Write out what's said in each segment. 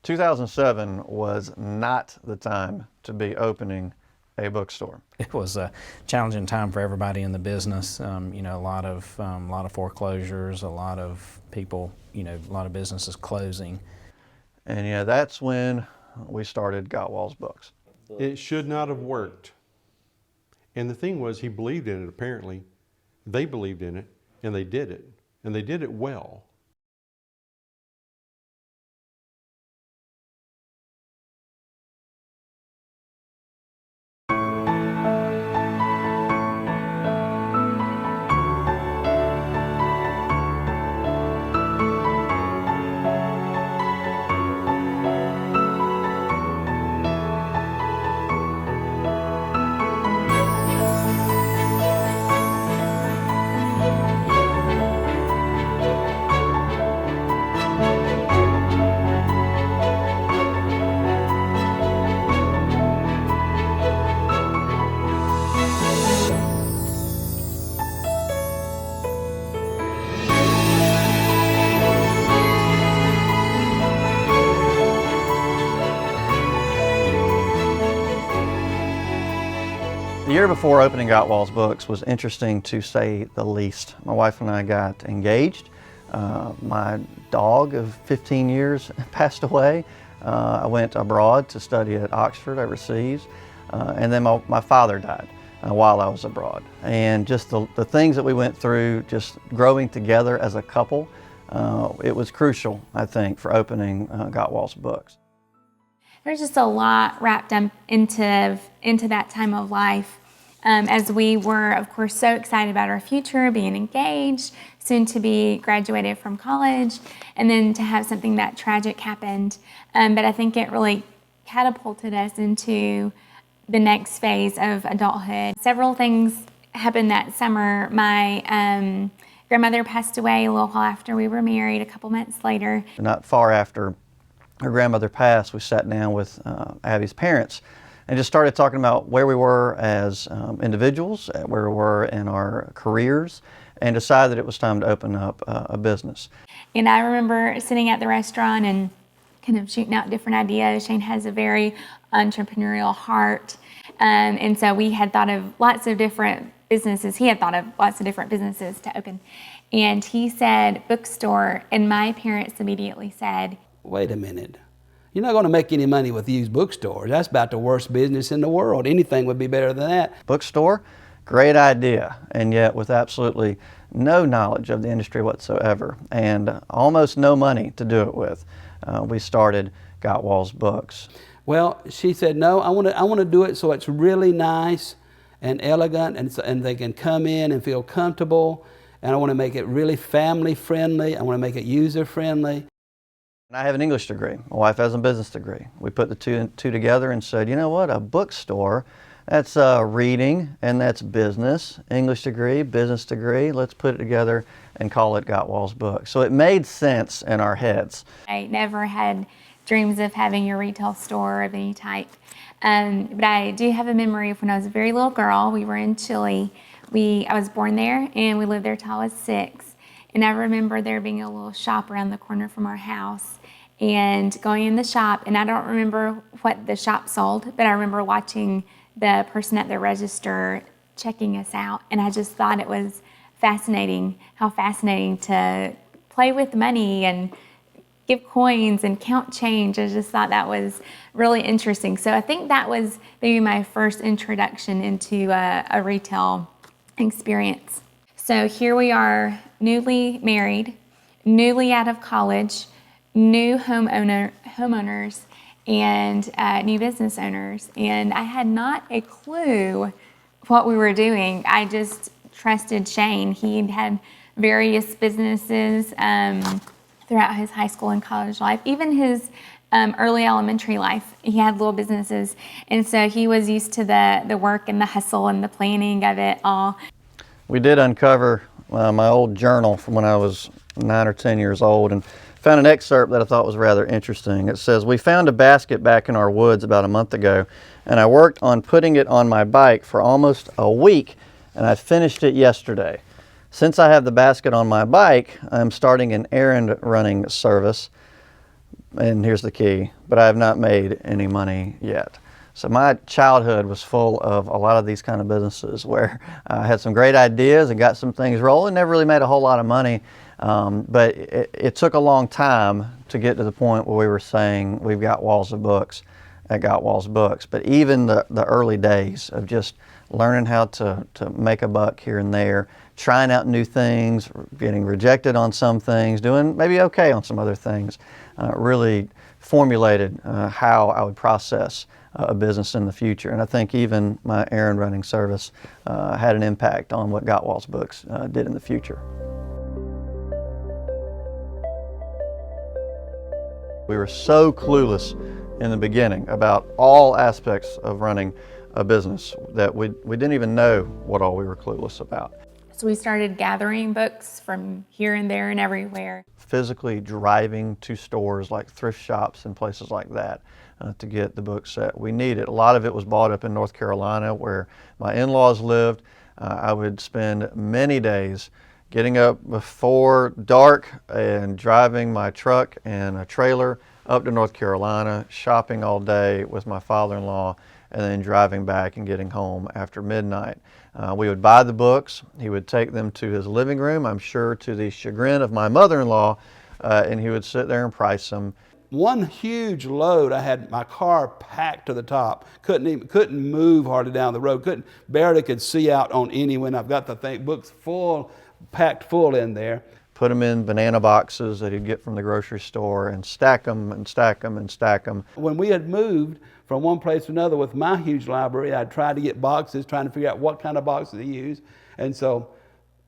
2007 was not the time to be opening a bookstore. It was a challenging time for everybody in the business. You know, a lot of foreclosures, a lot of people, you know, a lot of businesses closing. And yeah, that's when we started Gottwals Books. It should not have worked. And the thing was, he believed in it, apparently. They believed in it, and they did it. And they did it well. The year before opening Gottwals Books was interesting to say the least. My wife and I got engaged. My dog of 15 years passed away. I went abroad to study at Oxford overseas. And then my father died while I was abroad. And just the things that we went through, just growing together as a couple, it was crucial, I think, for opening Gottwals Books. There's just a lot wrapped up into that time of life, as we were, of course, so excited about our future, being engaged, soon to be graduated from college, and then to have something that tragic happened. But I think it really catapulted us into the next phase of adulthood. Several things happened that summer. My grandmother passed away a little while after we were married, a couple months later. Not far after her grandmother passed, we sat down with Abby's parents and just started talking about where we were as individuals, where we were in our careers, and decided that it was time to open up a business. And I remember sitting at the restaurant and kind of shooting out different ideas. Shane has a very entrepreneurial heart, and so we had thought of lots of different businesses. He had thought of lots of different businesses to open. And he said bookstore, and my parents immediately said, wait a minute, you're not going to make any money with used bookstores. That's about the worst business in the world. Anything would be better than that. Bookstore, great idea, and yet with absolutely no knowledge of the industry whatsoever and almost no money to do it with, we started Gottwals Books. Well, she said, no, I want to do it so it's really nice and elegant, and they can come in and feel comfortable, and I want to make it really family friendly. I want to make it user friendly. I have an English degree. My wife has a business degree. We put the two together and said, you know what, a bookstore, that's reading and that's business. English degree, business degree, let's put it together and call it Gottwals Books. So it made sense in our heads. I never had dreams of having a retail store of any type. But I do have a memory of when I was a very little girl. We were in Chile. I was born there and we lived there till I was 6. And I remember there being a little shop around the corner from our house and going in the shop, and I don't remember what the shop sold, but I remember watching the person at the register checking us out, and I just thought it was fascinating, how fascinating to play with money and give coins and count change. I just thought that was really interesting. So I think that was maybe my first introduction into a retail experience. So here we are, newly married, newly out of college, new homeowners, and new business owners. And I had not a clue what we were doing. I just trusted Shane. He had various businesses throughout his high school and college life, even his early elementary life. He had little businesses. And so he was used to the work and the hustle and the planning of it all. We did uncover my old journal from when I was 9 or 10 years old and found an excerpt that I thought was rather interesting. It says, "We found a basket back in our woods about a month ago, and I worked on putting it on my bike for almost a week, and I finished it yesterday. Since I have the basket on my bike, I'm starting an errand running service. and here's the key, but I have not made any money yet. So my childhood was full of a lot of these kind of businesses where I had some great ideas and got some things rolling, never really made a whole lot of money, but it took a long time to get to the point where we were saying we've got walls of books at Gottwals Books. But even the early days of just learning how to make a buck here and there, trying out new things, getting rejected on some things, doing maybe okay on some other things, really formulated how I would process a business in the future. And I think even my errand running service had an impact on what Gottwals Books did in the future. We were so clueless in the beginning about all aspects of running a business that we didn't even know what all we were clueless about. So we started gathering books from here and there and everywhere. Physically driving to stores like thrift shops and places like that to get the books that we needed. A lot of it was bought up in North Carolina where my in-laws lived. I would spend many days getting up before dark and driving my truck and a trailer up to North Carolina, shopping all day with my father-in-law, and then driving back and getting home after midnight. We would buy the books. He would take them to his living room, I'm sure to the chagrin of my mother-in-law, and he would sit there and price them. One huge load, I had my car packed to the top. Couldn't move hardly down the road. Barely could see out on any when I've got the books full, packed full in there. Put them in banana boxes that he'd get from the grocery store and stack them and stack them and stack them. When we had moved from one place to another with my huge library, I tried to get boxes, trying to figure out what kind of boxes to use. And so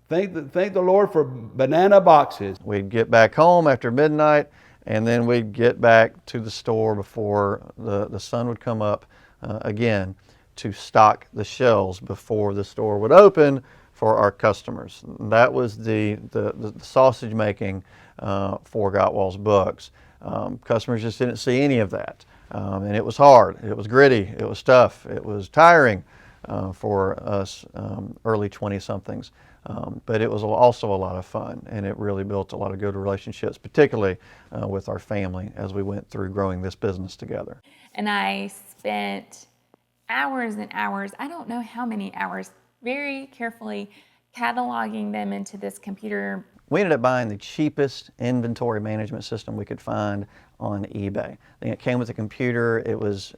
thank the Lord for banana boxes. We'd get back home after midnight, and then we'd get back to the store before the sun would come up again to stock the shelves before the store would open for our customers. That was the sausage making for Gottwals Books. Customers just didn't see any of that. And it was hard, it was gritty, it was tough, it was tiring for us early 20-somethings. But it was also a lot of fun, and it really built a lot of good relationships, particularly with our family as we went through growing this business together. And I spent hours and hours, I don't know how many hours, very carefully cataloging them into this computer. We ended up buying the cheapest inventory management system we could find on eBay. I think it came with a computer. It was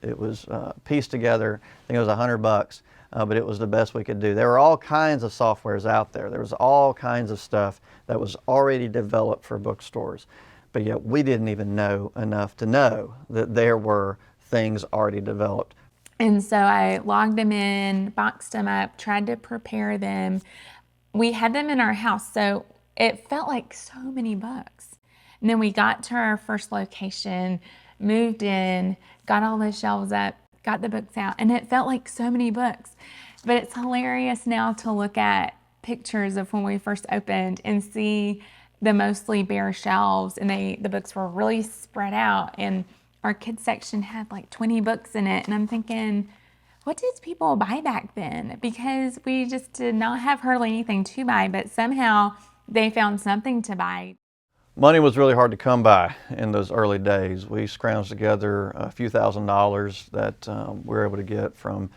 pieced together. I think it was $100, but it was the best we could do. There were all kinds of softwares out there. There was all kinds of stuff that was already developed for bookstores, but yet we didn't even know enough to know that there were things already developed. And so I logged them in, boxed them up, tried to prepare them. We had them in our house, so it felt like so many books. And then we got to our first location, moved in, got all the shelves up, got the books out, and it felt like so many books. But it's hilarious now to look at pictures of when we first opened and see the mostly bare shelves, and the books were really spread out, and our kids section had like 20 books in it. And I'm thinking, what did people buy back then? Because we just did not have hardly anything to buy, but somehow they found something to buy. Money was really hard to come by in those early days. We scrounged together a few $1,000s that we were able to get from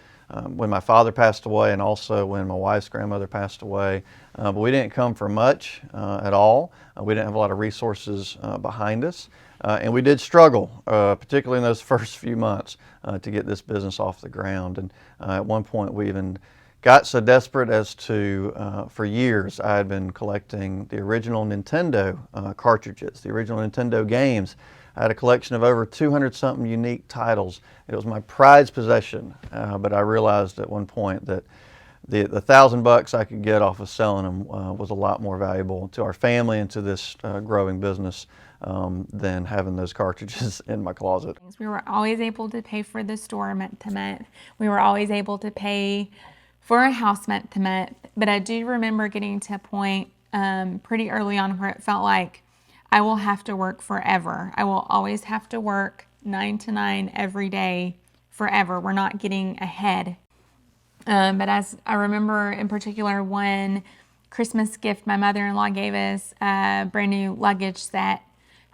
when my father passed away and also when my wife's grandmother passed away. But we didn't come for much at all. We didn't have a lot of resources behind us. And we did struggle, particularly in those first few months, to get this business off the ground. And at one point we even got so desperate as to, for years, I had been collecting the original Nintendo cartridges, the original Nintendo games. I had a collection of over 200-something unique titles. It was my prized possession, but I realized at one point that the $1,000 I could get off of selling them was a lot more valuable to our family and to this growing business than having those cartridges in my closet. We were always able to pay for the store month to month. We were always able to pay for a house month to month. But I do remember getting to a point pretty early on where it felt like I will have to work forever. I will always have to work 9 to 9 every day forever. We're not getting ahead. But as I remember in particular, one Christmas gift my mother-in-law gave us, a brand new luggage set,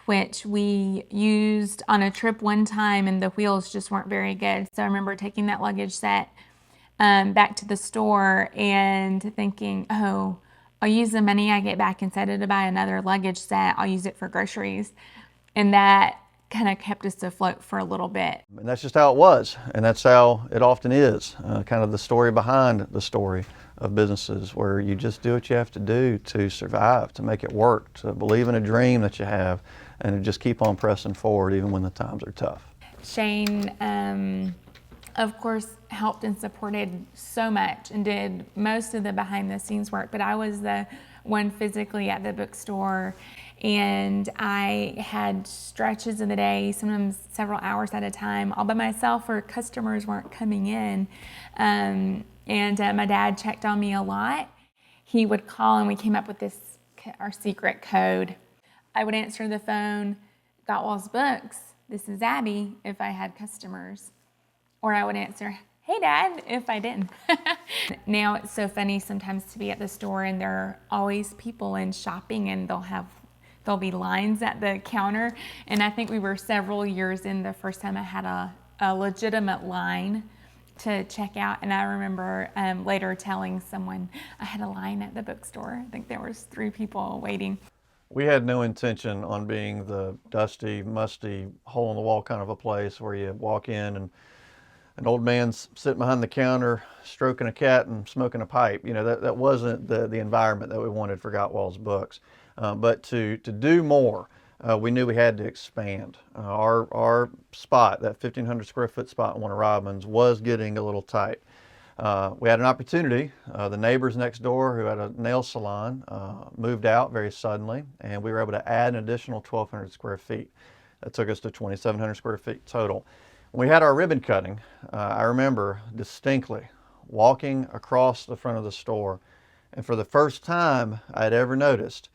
which we used on a trip one time, and the wheels just weren't very good. So I remember taking that luggage set back to the store and thinking, oh, I'll use the money I get back instead of to buy another luggage set. I'll use it for groceries. And that kind of kept us afloat for a little bit. And that's just how it was, and that's how it often is, kind of the story behind the story of businesses, where you just do what you have to do to survive, to make it work, to believe in a dream that you have, and to just keep on pressing forward even when the times are tough. Shane, of course, helped and supported so much and did most of the behind the scenes work, but I was the one physically at the bookstore, and I had stretches of the day, sometimes several hours at a time, all by myself, where customers weren't coming in. And my dad checked on me a lot. He would call, and we came up with this, our secret code. I would answer the phone, Gottwals Books, this is Abby, if I had customers. Or I would answer, hey Dad, if I didn't. Now it's so funny sometimes to be at the store and there are always people in shopping, and there'll be lines at the counter. And I think we were several years in the first time I had a legitimate line to check out. And I remember later telling someone I had a line at the bookstore. I think there was 3 people waiting. We had no intention on being the dusty, musty, hole-in-the-wall kind of a place where you walk in and an old man's sitting behind the counter stroking a cat and smoking a pipe. You know, that wasn't the environment that we wanted for Gottwals Books. But to do more, we knew we had to expand. Our spot, that 1,500 square foot spot in Warner Robins, was getting a little tight. We had an opportunity. The neighbors next door, who had a nail salon, moved out very suddenly, and we were able to add an additional 1,200 square feet. That took us to 2,700 square feet total. When we had our ribbon cutting, I remember distinctly walking across the front of the store, and for the first time I'd ever noticed,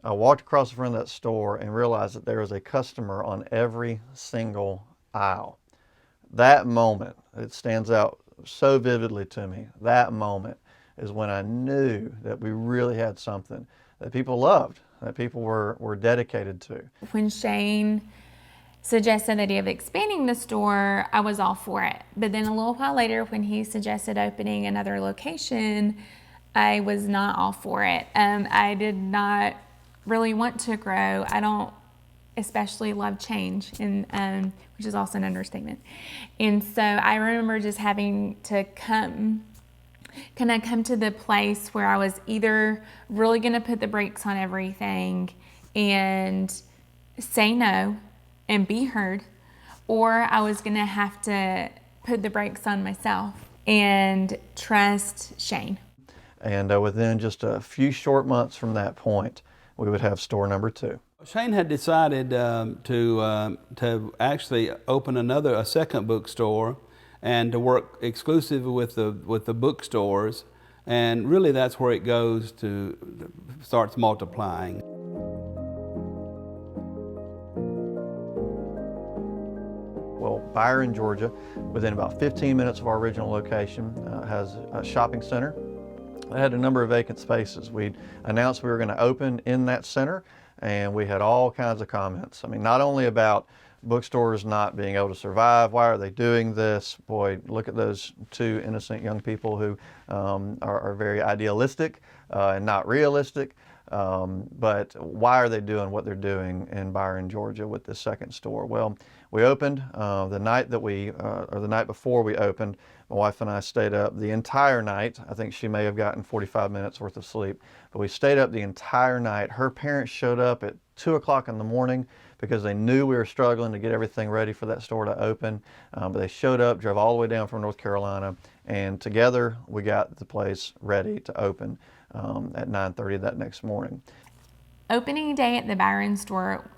I walked across the front of that store and realized that there was a customer on every single aisle. That moment, it stands out so vividly to me. That moment is when I knew that we really had something that people loved, that people were dedicated to. When Shane suggested the idea of expanding the store, I was all for it. But then a little while later, when he suggested opening another location, I was not all for it. I did not really want to grow. I don't especially love change, and which is also an understatement. And so I remember just having to come to the place where I was either really going to put the brakes on everything and say no and be heard, or I was going to have to put the brakes on myself and trust Shane. And within just a few short months from that point, we would have store number 2. Shane had decided to actually open a second bookstore, and to work exclusively with the bookstores, and really that's where it goes to starts multiplying. Well, Byron, Georgia, within about 15 minutes of our original location, has a shopping center. It had a number of vacant spaces. We announced we were going to open in that center, and we had all kinds of comments. I mean, not only about bookstores not being able to survive, why are they doing this? Boy, look at those 2 innocent young people who are very idealistic and not realistic. But why are they doing what they're doing in Byron, Georgia with this second store? Well, we opened the night before we opened. My wife and I stayed up the entire night. I think she may have gotten 45 minutes worth of sleep, but we stayed up the entire night. Her parents showed up at 2 o'clock in the morning because they knew we were struggling to get everything ready for that store to open. But they showed up, drove all the way down from North Carolina, and together we got the place ready to open at 9:30 that next morning. Opening day at the Byron store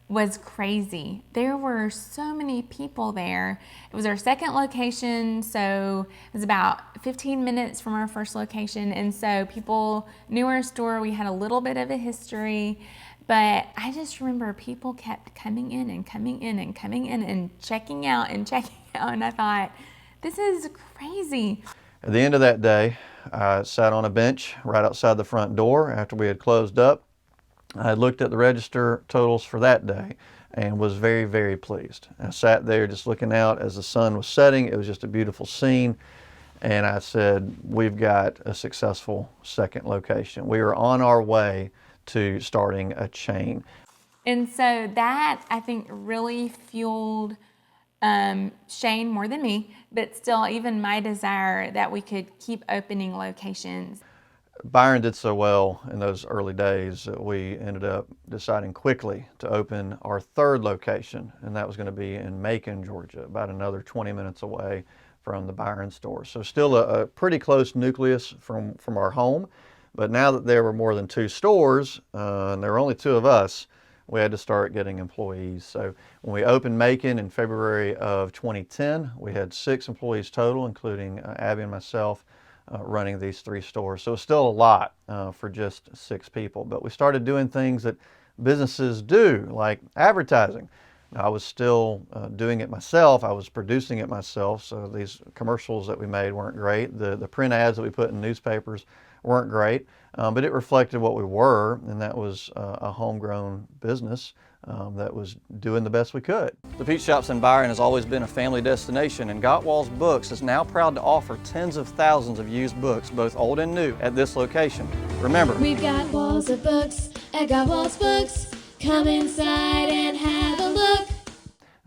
was crazy. There were so many people there. It was our second location, so it was about 15 minutes from our first location, and so people knew our store. We had a little bit of a history, but I just remember people kept coming in and coming in and coming in and checking out, and I thought, this is crazy. At the end of that day, I sat on a bench right outside the front door after we had closed up, I looked at the register totals for that day and was very, very pleased. I sat there just looking out as the sun was setting. It was just a beautiful scene. And I said, we've got a successful second location. We are on our way to starting a chain. And so that, I think, really fueled Shane more than me, but still even my desire that we could keep opening locations. Byron did so well in those early days that we ended up deciding quickly to open our third location, and that was going to be in Macon, Georgia, about another 20 minutes away from the Byron store. So still a pretty close nucleus from our home, but now that there were more than 2 stores, and there were only 2 of us, we had to start getting employees. So when we opened Macon in February of 2010, we had 6 employees total, including Abby and myself, running these 3 stores. So it's still a lot for just 6 people, but we started doing things that businesses do, like advertising. I was still doing it myself. I was producing it myself, so these commercials that we made weren't great. The print ads that we put in newspapers weren't great, but it reflected what we were, and that was a homegrown business that was doing the best we could. The Peach Shops in Byron has always been a family destination, and Gottwals Books is now proud to offer tens of thousands of used books, both old and new, at this location. Remember, we've got walls of books at Gottwals Books. Come inside and have a look.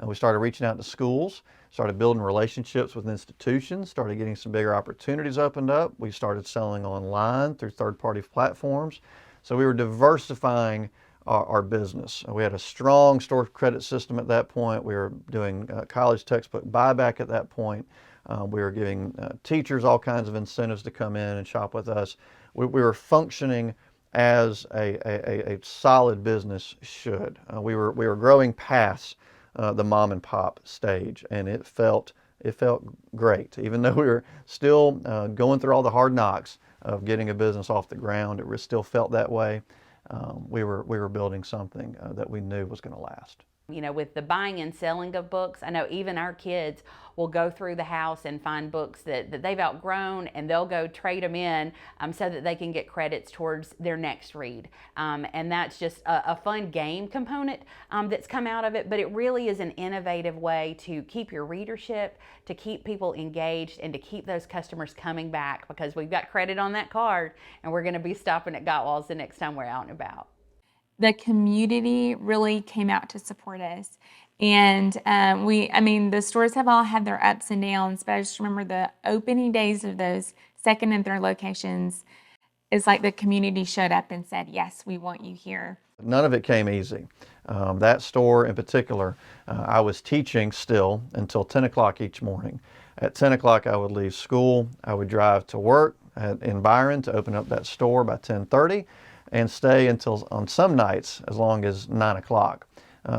We started reaching out to schools, started building relationships with institutions, started getting some bigger opportunities opened up. We started selling online through third-party platforms. So we were diversifying our business. We had a strong store credit system at that point. We were doing college textbook buyback at that point. We were giving teachers all kinds of incentives to come in and shop with us. We were functioning as a solid business should. We were growing past the mom and pop stage, and it felt great. Even though we were still going through all the hard knocks of getting a business off the ground, it still felt that way. We were building something that we knew was going to last. You know, with the buying and selling of books, I know even our kids will go through the house and find books that they've outgrown, and they'll go trade them in so that they can get credits towards their next read. And that's just a fun game component that's come out of it, but it really is an innovative way to keep your readership, to keep people engaged, and to keep those customers coming back, because we've got credit on that card, and we're going to be stopping at Gottwals the next time we're out and about. The community really came out to support us. And the stores have all had their ups and downs, but I just remember the opening days of those second and third locations, it's like the community showed up and said, yes, we want you here. None of it came easy. That store in particular, I was teaching still until 10 o'clock each morning. At 10 o'clock I would leave school, I would drive to work in Byron to open up that store by 10:30. And stay until, on some nights, as long as 9 o'clock.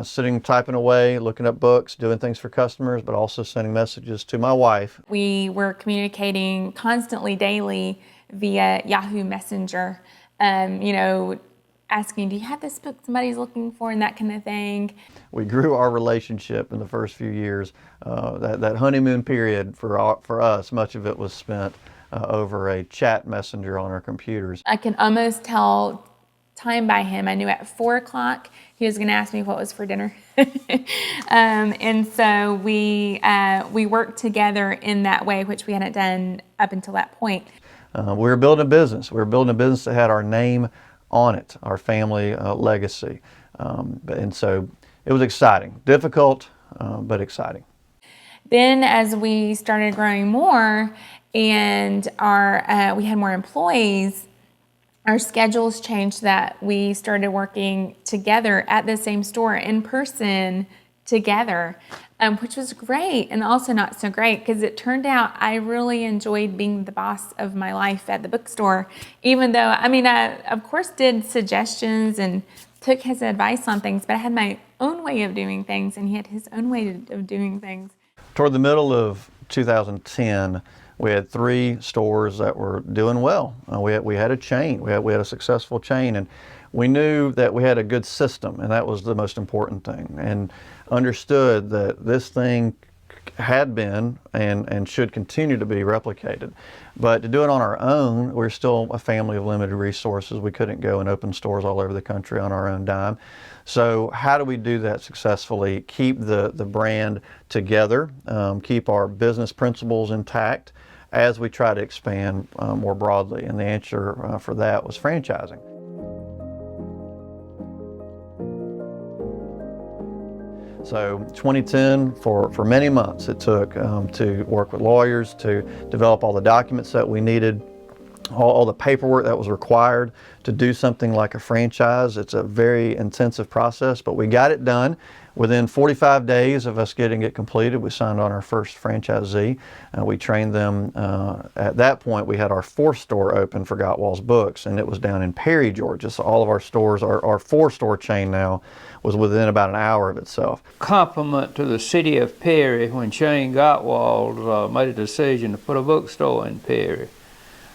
Sitting, typing away, looking up books, doing things for customers, but also sending messages to my wife. We were communicating constantly, daily, via Yahoo Messenger, asking, do you have this book somebody's looking for, and that kind of thing. We grew our relationship in the first few years. That honeymoon period for us, much of it was spent over a chat messenger on our computers. I can almost tell time by him. I knew at 4 o'clock he was going to ask me what was for dinner. And so we worked together in that way, which we hadn't done up until that point. We were building a business. We were building a business that had our name on it, our family legacy. And so it was exciting, difficult, but exciting. Then as we started growing more, and we had more employees, our schedules changed, that we started working together at the same store in person together, which was great and also not so great, because it turned out I really enjoyed being the boss of my life at the bookstore, even though, I of course did suggestions and took his advice on things, but I had my own way of doing things and he had his own way of doing things. Toward the middle of 2010, we had 3 stores that were doing well. We had a chain. We had a successful chain, and we knew that we had a good system, and that was the most important thing. And understood that this thing had been and should continue to be replicated. But to do it on our own, we're still a family of limited resources. We couldn't go and open stores all over the country on our own dime. So how do we do that successfully? Keep the brand together, keep our business principles intact as we try to expand more broadly. And the answer for that was franchising. So 2010, for many months it took to work with lawyers to develop all the documents that we needed, all the paperwork that was required to do something like a franchise. It's a very intensive process, but we got it done. Within 45 days of us getting it completed, we signed on our first franchisee. We trained them. At that point, we had our 4th store open for Gottwals Books, and it was down in Perry, Georgia. So all of our stores, our 4-store chain now, was within about an hour of itself. Compliment to the city of Perry when Shane Gottwals made a decision to put a bookstore in Perry.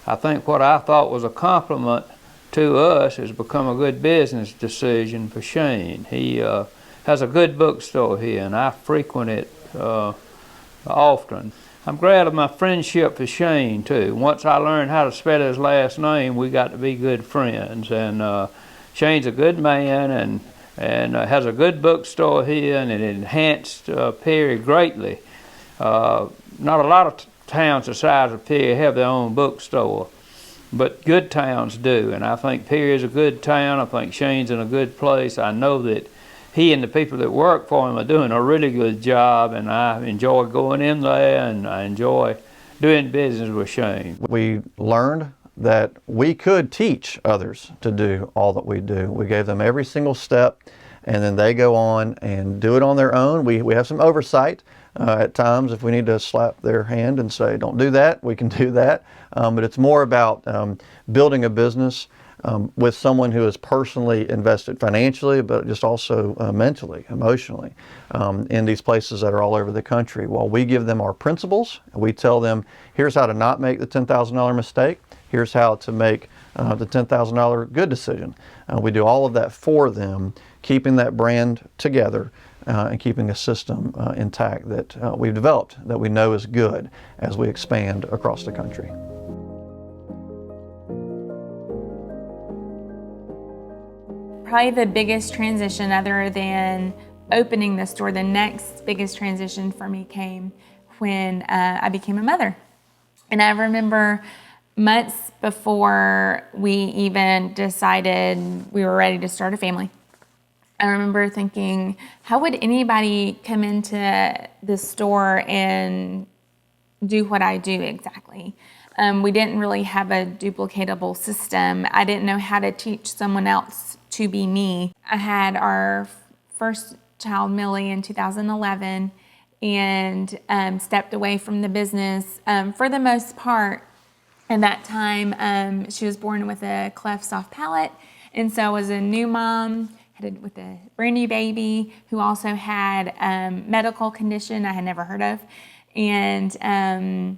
I think what I thought was a compliment to us has become a good business decision for Shane. He has a good bookstore here, and I frequent it often. I'm glad of my friendship for Shane, too. Once I learned how to spell his last name, we got to be good friends. And Shane's a good man and has a good bookstore here, and it enhanced Perry greatly. Not a lot of towns the size of Perry have their own bookstore, but good towns do, and I think Perry is a good town. I think Shane's in a good place. I know that he and the people that work for him are doing a really good job, and I enjoy going in there, and I enjoy doing business with Shane. We learned that we could teach others to do all that we do. We gave them every single step, and then they go on and do it on their own. We have some oversight at times. If we need to slap their hand and say, don't do that, we can do that. But it's more about building a business with someone who is personally invested financially, but just also mentally, emotionally, in these places that are all over the country. While we give them our principles, we tell them, here's how to not make the $10,000 mistake. Here's how to make the $10,000 good decision. We do all of that for them, keeping that brand together and keeping a system intact that we've developed that we know is good as we expand across the country. Probably the biggest transition, other than opening the store, the next biggest transition for me came when I became a mother. And I remember months before we even decided we were ready to start a family, I remember thinking, how would anybody come into the store and do what I do exactly? We didn't really have a duplicatable system. I didn't know how to teach someone else to be me. I had our first child, Millie, in 2011, and stepped away from the business for the most part. At that time, she was born with a cleft soft palate, and so I was a new mom, with a brand new baby who also had medical condition I had never heard of, and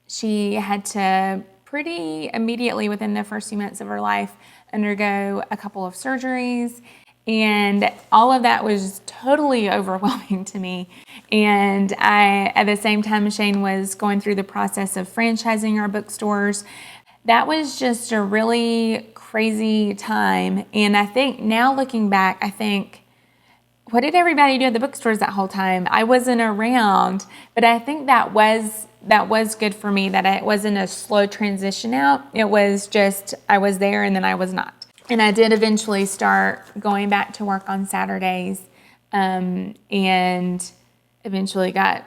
she had to pretty immediately within the first few months of her life undergo a couple of surgeries, and all of that was totally overwhelming to me. And at the same time, Shane was going through the process of franchising our bookstores. That was just a really crazy time. And I think now looking back, I think, what did everybody do at the bookstores that whole time? I wasn't around, but I think that was good for me, that it wasn't a slow transition out. It was just, I was there and then I was not. And I did eventually start going back to work on Saturdays, and eventually got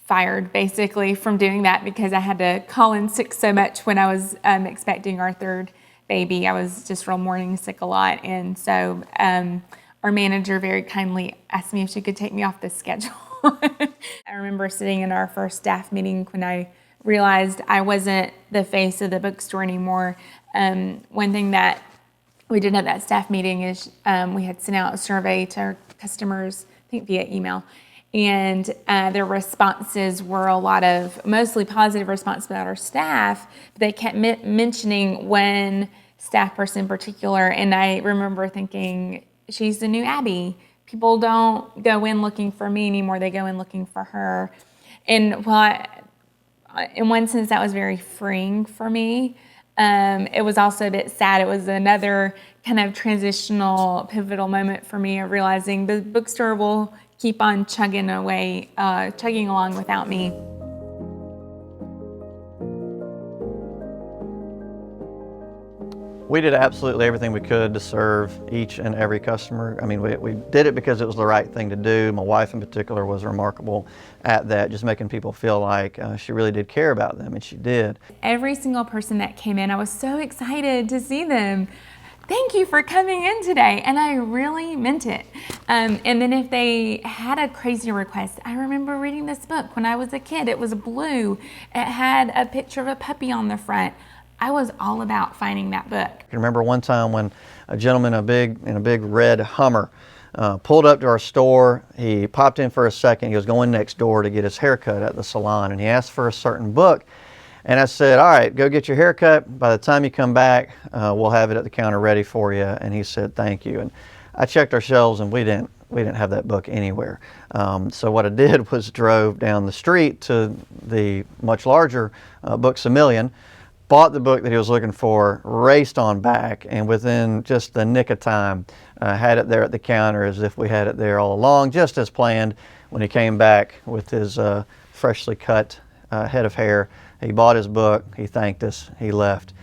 fired basically from doing that because I had to call in sick so much when I was expecting our third baby. I was just real morning sick a lot, and so our manager very kindly asked me if she could take me off the schedule. I remember sitting in our first staff meeting when I realized I wasn't the face of the bookstore anymore. One thing that we did at that staff meeting is we had sent out a survey to our customers, I think via email, and their responses were a lot of mostly positive response about our staff, but they kept mentioning one staff person in particular, and I remember thinking, she's the new Abbey. People don't go in looking for me anymore, they go in looking for her. And in one sense, that was very freeing for me. It was also a bit sad. It was another kind of transitional, pivotal moment for me of realizing the bookstore will keep on chugging along without me. We did absolutely everything we could to serve each and every customer. I mean, we did it because it was the right thing to do. My wife in particular was remarkable at that, just making people feel like she really did care about them, and she did. Every single person that came in, I was so excited to see them. Thank you for coming in today. And I really meant it. And then if they had a crazy request, I remember reading this book when I was a kid. It was blue. It had a picture of a puppy on the front. I was all about finding that book. I remember one time when a gentleman in a big red Hummer pulled up to our store. He popped in for a second. He was going next door to get his haircut at the salon, and he asked for a certain book. And I said, all right, go get your haircut. By the time you come back, we'll have it at the counter ready for you. And he said, thank you. And I checked our shelves, and we didn't have that book anywhere. So what I did was drove down the street to the much larger Books A Million, bought the book that he was looking for, raced on back, and within just the nick of time, had it there at the counter as if we had it there all along, just as planned. When he came back with his freshly cut head of hair, he bought his book, he thanked us, he left.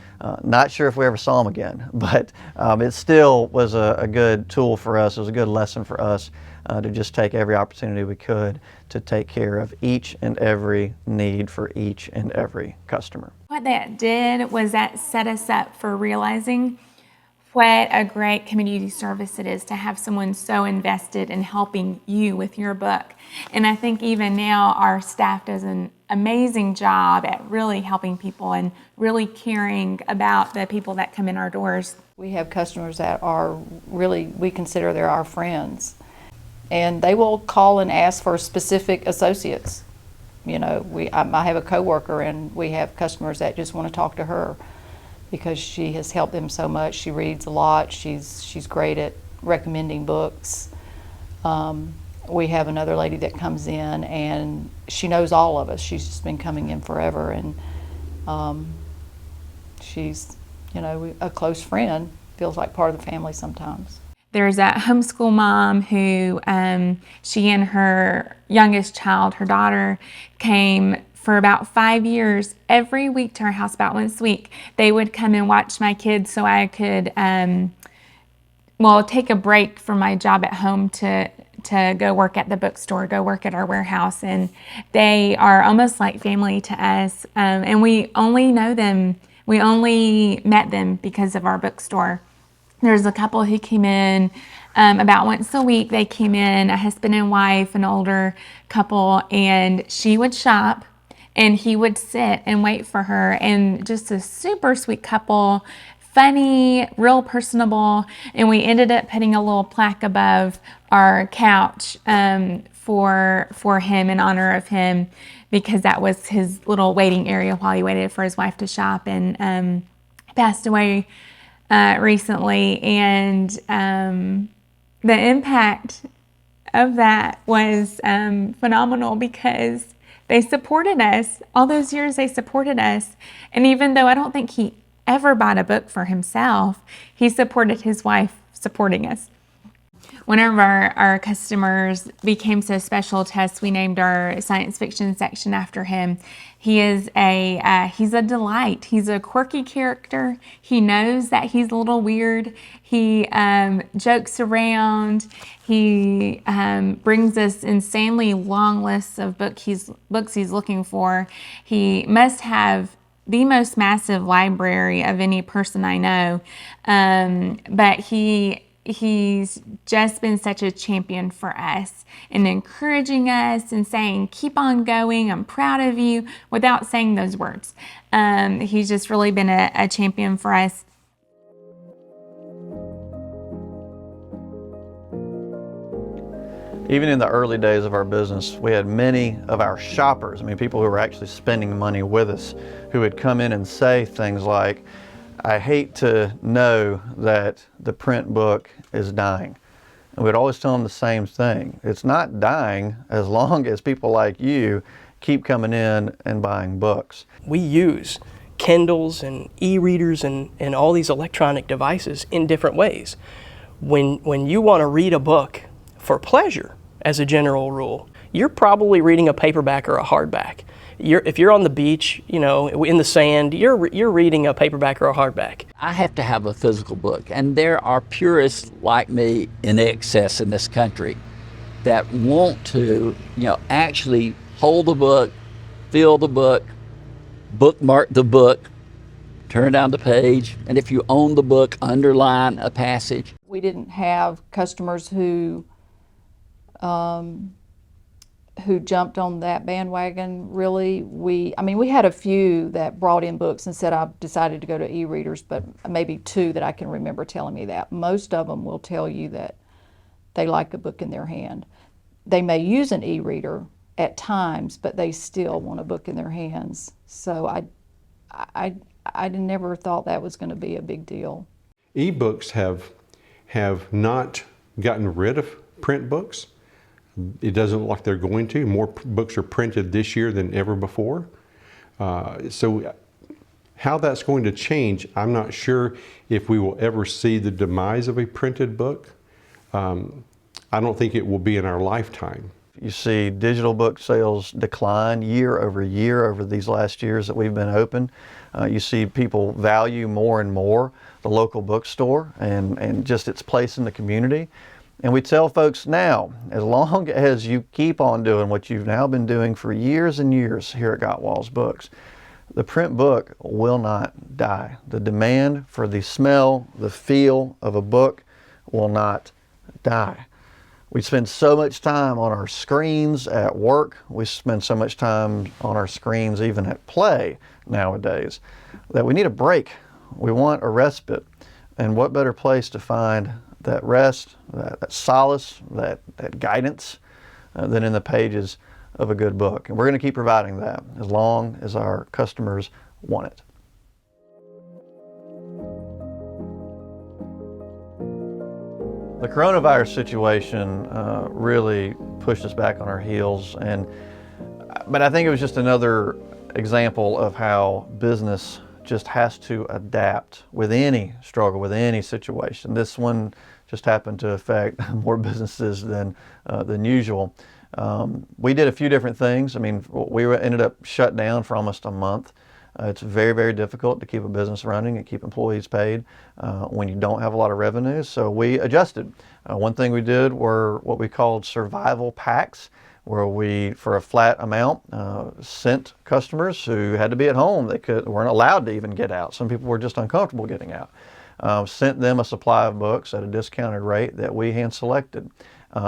Not sure if we ever saw him again, but it still was a good tool for us. It was a good lesson for us to just take every opportunity we could to take care of each and every need for each and every customer. What that did was that set us up for realizing what a great community service it is to have someone so invested in helping you with your book. And I think even now our staff does an amazing job at really helping people and really caring about the people that come in our doors. We have customers that are really, we consider they're our friends. And they will call and ask for specific associates. You know, I have a coworker, and we have customers that just want to talk to her because she has helped them so much. She reads a lot. She's great at recommending books. We have another lady that comes in, and she knows all of us. She's just been coming in forever, and she's, you know, a close friend. Feels like part of the family sometimes. There's a homeschool mom who she and her youngest child, her daughter, came for about 5 years every week to our house, about once a week. They would come and watch my kids so I could, take a break from my job at home to go work at the bookstore, go work at our warehouse. And they are almost like family to us. And we only know them, we only met them because of our bookstore. There's a couple who came in about once a week. They came in, a husband and wife, an older couple, and she would shop and he would sit and wait for her. And just a super sweet couple, funny, real personable. And we ended up putting a little plaque above our couch for him in honor of him, because that was his little waiting area while he waited for his wife to shop. And passed away recently, and the impact of that was phenomenal, because they supported us. All those years they supported us. And even though I don't think he ever bought a book for himself, he supported his wife supporting us. One of our customers became so special to us, we named our science fiction section after him. He's a delight. He's a quirky character. He knows that he's a little weird. He jokes around. He brings us insanely long lists of books he's looking for. He must have the most massive library of any person I know, but he's just been such a champion for us and encouraging us and saying, keep on going, I'm proud of you, without saying those words. He's just really been a champion for us. Even in the early days of our business, we had many of our shoppers, people who were actually spending money with us, who would come in and say things like, I hate to know that the print book is dying. And we'd always tell them the same thing. It's not dying as long as people like you keep coming in and buying books. We use Kindles and e-readers and all these electronic devices in different ways. When you want to read a book for pleasure, as a general rule, you're probably reading a paperback or a hardback. If you're on the beach, you know, in the sand, you're reading a paperback or a hardback. I have to have a physical book, and there are purists like me in excess in this country that want to, actually hold the book, feel the book, bookmark the book, turn down the page, and if you own the book, underline a passage. We didn't have customers who jumped on that bandwagon, really. We had a few that brought in books and said, I've decided to go to e-readers, but maybe 2 that I can remember telling me that. Most of them will tell you that they like a book in their hand. They may use an e-reader at times, but they still want a book in their hands. So I never thought that was going to be a big deal. E-books have not gotten rid of print books. It doesn't look like they're going to. More books are printed this year than ever before. So how that's going to change, I'm not sure if we will ever see the demise of a printed book. I don't think it will be in our lifetime. You see digital book sales decline year over these last years that we've been open. You see people value more and more the local bookstore and just its place in the community. And we tell folks now, as long as you keep on doing what you've now been doing for years and years here at Gottwals Books, the print book will not die. The demand for the smell, the feel of a book will not die. We spend so much time on our screens at work. We spend so much time on our screens even at play nowadays that we need a break. We want a respite. And what better place to find that rest, that solace, that guidance than in the pages of a good book. And we're going to keep providing that as long as our customers want it. The coronavirus situation really pushed us back on our heels, but I think it was just another example of how business just has to adapt with any struggle, with any situation. This one just happened to affect more businesses than usual. We did a few different things. We ended up shut down for almost a month. It's very, very difficult to keep a business running and keep employees paid when you don't have a lot of revenue. So we adjusted. One thing we did were what we called survival packs, where we, for a flat amount, sent customers who had to be at home. They weren't allowed to even get out. Some people were just uncomfortable getting out. Sent them a supply of books at a discounted rate that we hand selected.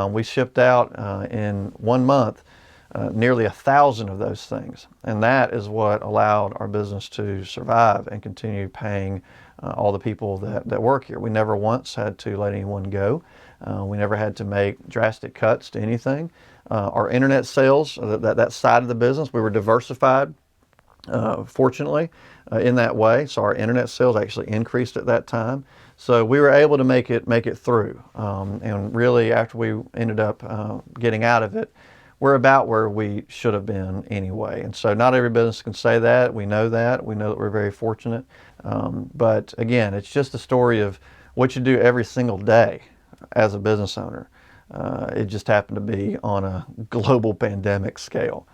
We shipped out in 1 month nearly 1,000 of those things. And that is what allowed our business to survive and continue paying all the people that work here. We never once had to let anyone go. We never had to make drastic cuts to anything. Our internet sales, that side of the business, we were diversified, fortunately, in that way. So our internet sales actually increased at that time. So we were able to make it through. And really, after we ended up getting out of it, we're about where we should have been anyway. And so not every business can say that. We know that. We know that we're very fortunate. But again, it's just a story of what you do every single day as a business owner. It just happened to be on a global pandemic scale.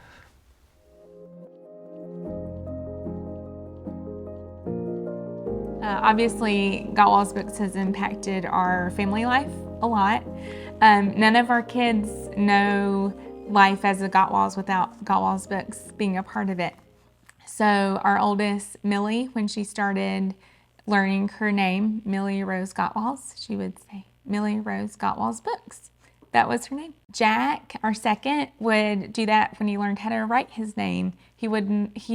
Obviously, Gottwals Books has impacted our family life a lot. None of our kids know life as a Gottwals without Gottwals Books being a part of it. So our oldest, Millie, when she started learning her name, Millie Rose Gottwals, she would say, Millie Rose Gottwals Books. That was her name. Jack, our second, would do that when he learned how to write his name. He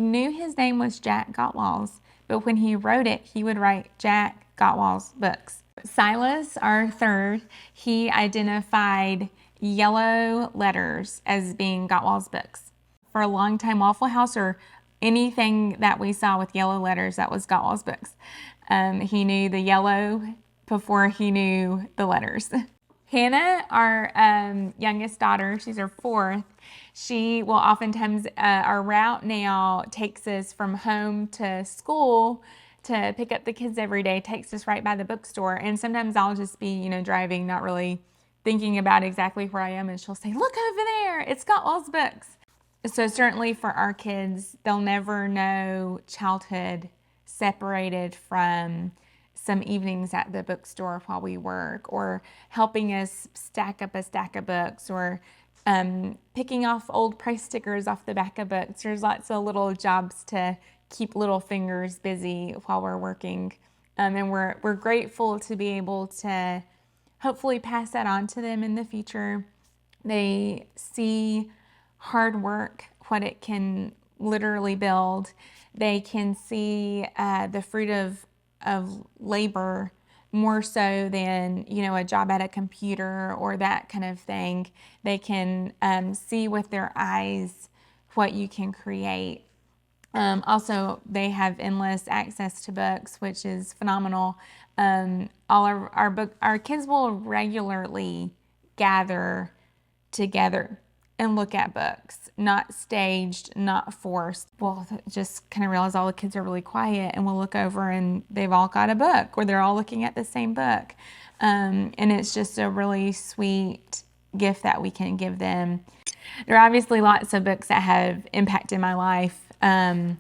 knew his name was Jack Gottwals, but when he wrote it, he would write Jack Gottwals Books. Silas, our third, he identified yellow letters as being Gottwals Books. For a long time, Waffle House or anything that we saw with yellow letters, that was Gottwals Books. He knew the yellow before he knew the letters. Hannah, our youngest daughter, she's her fourth, she will oftentimes, our route now takes us from home to school to pick up the kids every day, takes us right by the bookstore. And sometimes I'll just be, driving, not really thinking about exactly where I am, and she'll say, look over there, it's Gottwals Books. So certainly for our kids, they'll never know childhood separated from some evenings at the bookstore while we work, or helping us stack up a stack of books, or picking off old price stickers off the back of books. There's lots of little jobs to keep little fingers busy while we're working. And we're grateful to be able to hopefully pass that on to them in the future. They see hard work, what it can literally build. They can see the fruit of labor more so than, a job at a computer or that kind of thing. They can see with their eyes what you can create. Also, they have endless access to books, which is phenomenal. Our kids will regularly gather together and look at books, not staged, not forced. We'll just kind of realize all the kids are really quiet, and we'll look over and they've all got a book, or they're all looking at the same book. And it's just a really sweet gift that we can give them. There are obviously lots of books that have impacted my life. I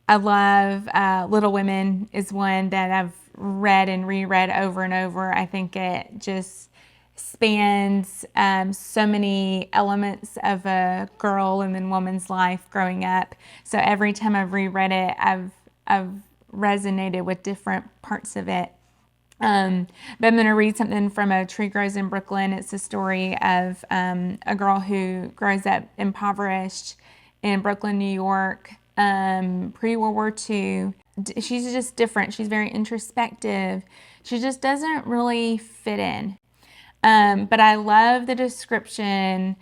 love Little Women is one that I've read and reread over and over. I think it just spans so many elements of a girl and then woman's life growing up. So every time I've reread it, I've resonated with different parts of it. But I'm going to read something from A Tree Grows in Brooklyn. It's a story of a girl who grows up impoverished in Brooklyn, New York, pre-World War II. She's just different. She's very introspective. She just doesn't really fit in. But I love the description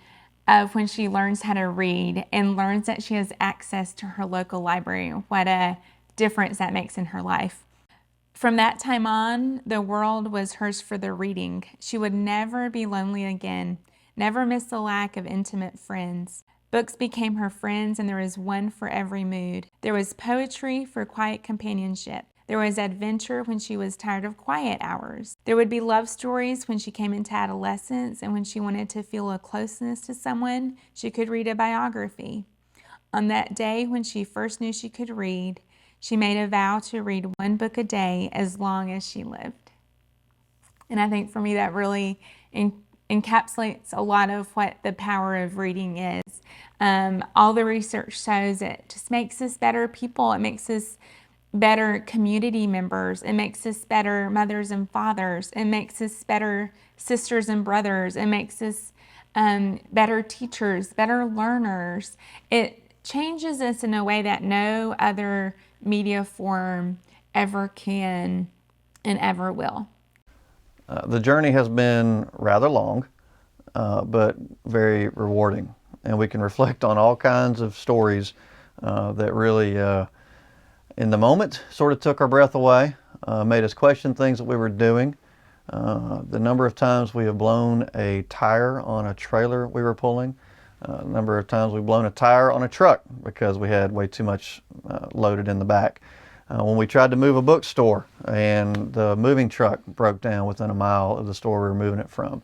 of when she learns how to read and learns that she has access to her local library. What a difference that makes in her life. From that time on, the world was hers for the reading. She would never be lonely again, never miss the lack of intimate friends. Books became her friends, and there was one for every mood. There was poetry for quiet companionship. There was adventure when she was tired of quiet hours. There would be love stories when she came into adolescence, and when she wanted to feel a closeness to someone, she could read a biography. On that day when she first knew she could read, she made a vow to read one book a day as long as she lived. And I think for me that really encapsulates a lot of what the power of reading is. All the research shows it just makes us better people. It makes us better community members. It makes us better mothers and fathers. It makes us better sisters and brothers. It makes us better teachers, better learners. It changes us in a way that no other media form ever can and ever will. The journey has been rather long, but very rewarding. And we can reflect on all kinds of stories that really, in the moment, sort of took our breath away, made us question things that we were doing. The number of times we have blown a tire on a trailer we were pulling, the number of times we've blown a tire on a truck because we had way too much loaded in the back. When we tried to move a bookstore and the moving truck broke down within a mile of the store we were moving it from.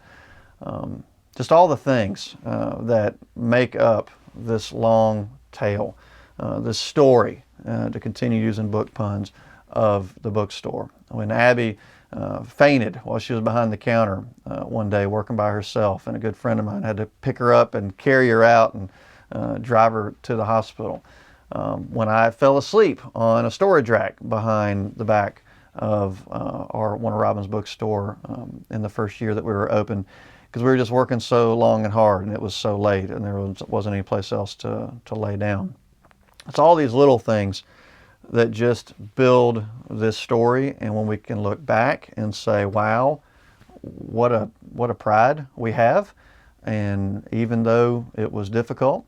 Just all the things that make up this long tale, this story, to continue using book puns, of the bookstore. When Abby fainted while she was behind the counter one day working by herself, and a good friend of mine had to pick her up and carry her out and drive her to the hospital. When I fell asleep on a storage rack behind the back of one of Robin's bookstore in the first year that we were open, because we were just working so long and hard, and it was so late, and there wasn't any place else to lay down. It's all these little things that just build this story, and when we can look back and say, wow, what a pride we have, and even though it was difficult,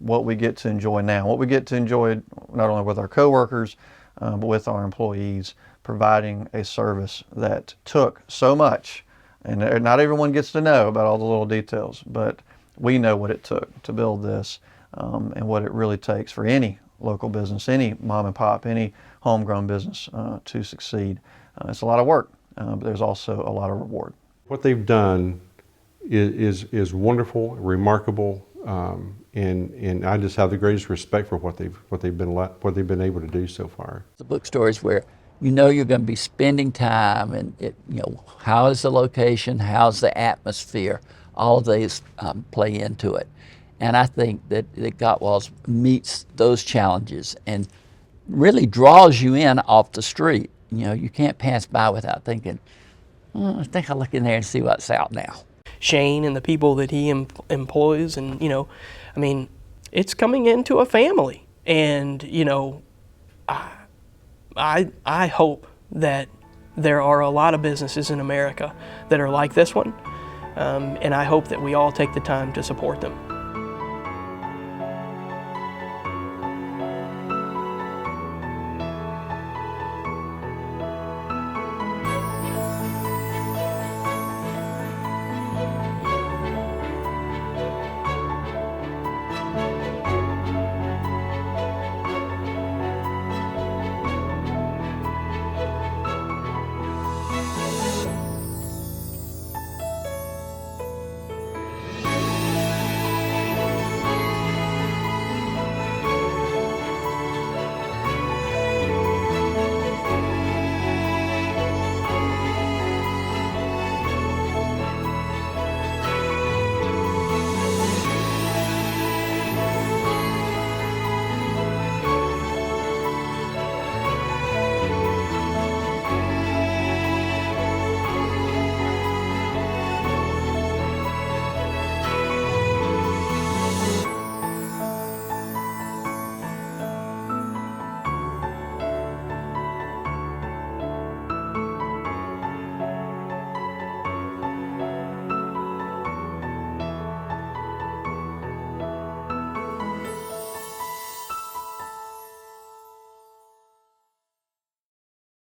what we get to enjoy now, what we get to enjoy not only with our coworkers, but with our employees, providing a service that took so much And not everyone gets to know about all the little details, but we know what it took to build this, and what it really takes for any local business, any mom and pop, any homegrown business to succeed. It's a lot of work, but there's also a lot of reward. What they've done is wonderful, remarkable, and I just have the greatest respect for what they've been able to do so far. The bookstores where you know you're going to be spending time, and how is the location, how's the atmosphere, all of these play into it. And I think that Gottwals meets those challenges and really draws you in off the street. You can't pass by without thinking, I think I'll look in there and see what's out now. Shane and the people that he employs, and I mean, it's coming into a family, and I hope that there are a lot of businesses in America that are like this one, and I hope that we all take the time to support them.